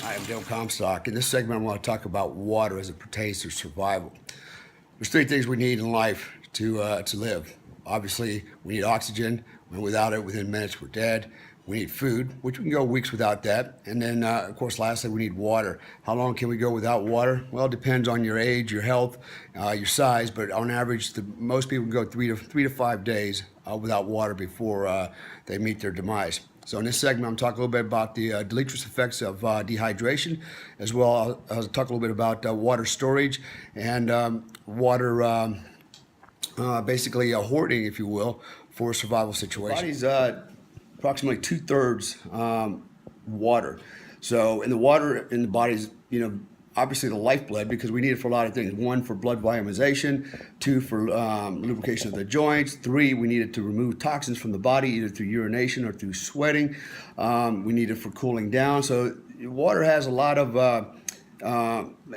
Hi, I'm Dale Comstock. In this segment, I want to talk about water as it pertains to survival. There's three things we need in life to live. Obviously, we need oxygen. And without it, within minutes, we're dead. We need food, which we can go weeks without that. And then, of course, lastly, we need water. How long can we go without water? Well, it depends on your age, your health, your size. But on average, most people can go three to 5 days without water before they meet their demise. So in this segment, I'm talking a little bit about the deleterious effects of dehydration, as well. I'll talk a little bit about water storage and water, basically hoarding, if you will, for a survival situation. Body's approximately two-thirds water. So, and the water in the body is, obviously the lifeblood, because we need it for a lot of things. One, for blood volumization. Two, for lubrication of the joints. Three, we need it to remove toxins from the body, either through urination or through sweating. We need it for cooling down. So water has a lot of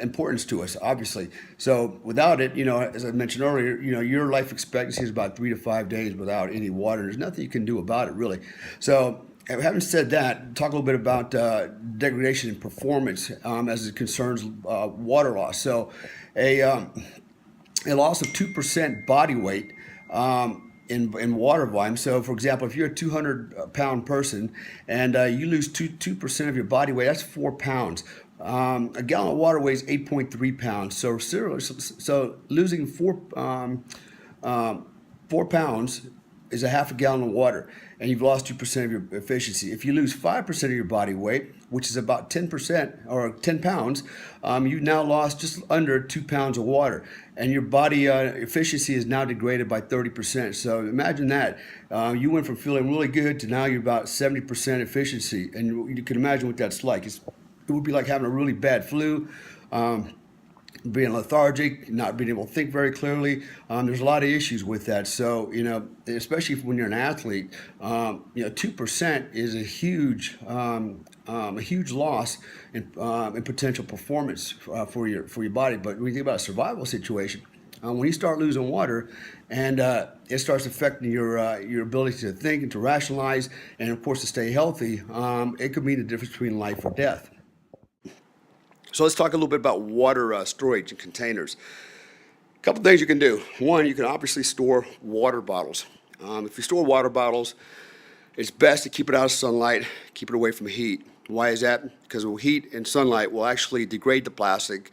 importance to us, obviously. So without it, as I mentioned earlier, your life expectancy is about 3 to 5 days without any water. There's nothing you can do about it, really. So having said that, talk a little bit about degradation in performance as it concerns water loss. So a loss of 2% body weight in water volume. So, for example, if you're a 200-pound person and you lose 2% of your body weight, that's 4 pounds. A gallon of water weighs 8.3 pounds. So losing 4 pounds is a half a gallon of water, and you've lost 2% of your efficiency. If you lose 5% of your body weight, which is about 10% or 10 pounds, you've now lost just under 2 pounds of water, and your body efficiency is now degraded by 30%. So imagine that. You went from feeling really good to now you're about 70% efficiency, and you can imagine what that's like. It would be like having a really bad flu. Being lethargic, not being able to think very clearly. There's a lot of issues with that. So, especially when you're an athlete, 2% is a huge loss in potential performance for your body. But when you think about a survival situation, when you start losing water, and it starts affecting your ability to think and to rationalize, and of course to stay healthy, it could mean the difference between life or death. So let's talk a little bit about water storage and containers. A couple things you can do. One, you can obviously store water bottles. If you store water bottles, it's best to keep it out of sunlight, keep it away from heat. Why is that? Because heat and sunlight will actually degrade the plastic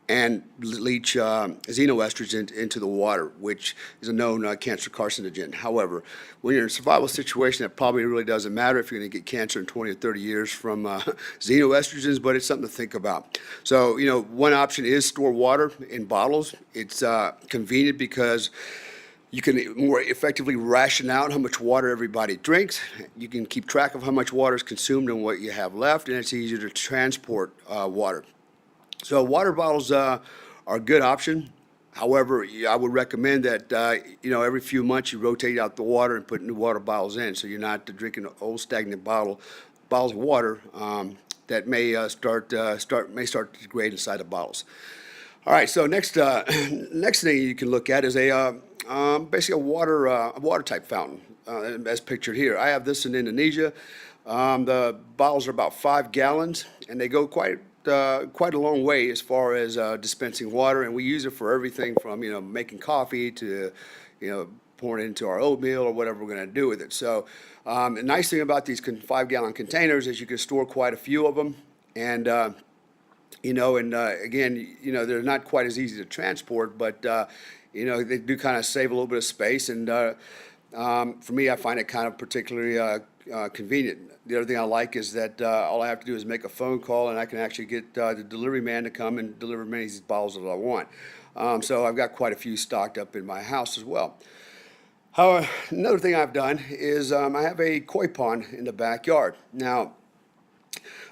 and leach xenoestrogen into the water, which is a known cancer carcinogen. However, when you're in a survival situation, that probably really doesn't matter if you're going to get cancer in 20 or 30 years from xenoestrogens, but it's something to think about. So, one option is store water in bottles. It's convenient because you can more effectively ration out how much water everybody drinks. You can keep track of how much water is consumed and what you have left, and it's easier to transport water. So water bottles are a good option. However, I would recommend that every few months you rotate out the water and put new water bottles in, so you're not drinking old stagnant bottles of water that may start to degrade inside the bottles. All right. So next thing you can look at is basically a water type fountain, as pictured here. I have this in Indonesia. The bottles are about 5 gallons, and they go quite a long way as far as dispensing water, and we use it for everything from making coffee to pouring it into our oatmeal or whatever we're going to do with it. So the nice thing about these 5-gallon containers is you can store quite a few of them, and again, they're not quite as easy to transport, but they do kind of save a little bit of space, and for me, I find it kind of particularly convenient. The other thing I like is that all I have to do is make a phone call, and I can actually get the delivery man to come and deliver many of these bottles that I want. So I've got quite a few stocked up in my house as well. However, another thing I've done is I have a koi pond in the backyard. Now,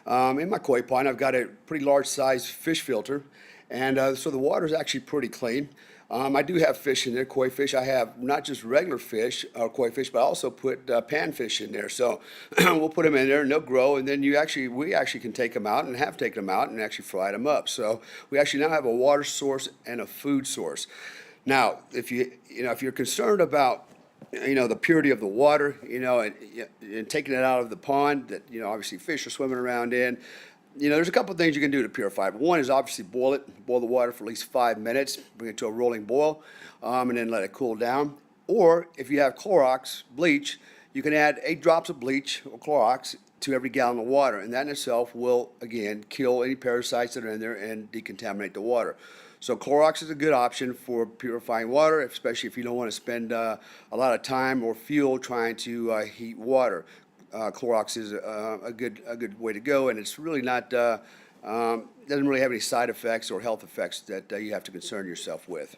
in my koi pond, I've got a pretty large size fish filter, and so the water is actually pretty clean. I do have fish in there, koi fish. I have not just regular fish or koi fish, but I also put panfish in there. So we'll put them in there and they'll grow, and then we actually can take them out and have taken them out and actually fried them up. So we actually now have a water source and a food source. Now, if you're concerned about the purity of the water, and taking it out of the pond that obviously fish are swimming around in, There's a couple of things you can do to purify it. One is obviously boil it, boil the water for at least 5 minutes, bring it to a rolling boil, and then let it cool down. Or if you have Clorox bleach, you can add 8 drops of bleach or Clorox to every gallon of water, and that in itself will, again, kill any parasites that are in there and decontaminate the water. So Clorox is a good option for purifying water, especially if you don't want to spend a lot of time or fuel trying to heat water. Clorox is a good way to go, and it's really not doesn't really have any side effects or health effects that you have to concern yourself with.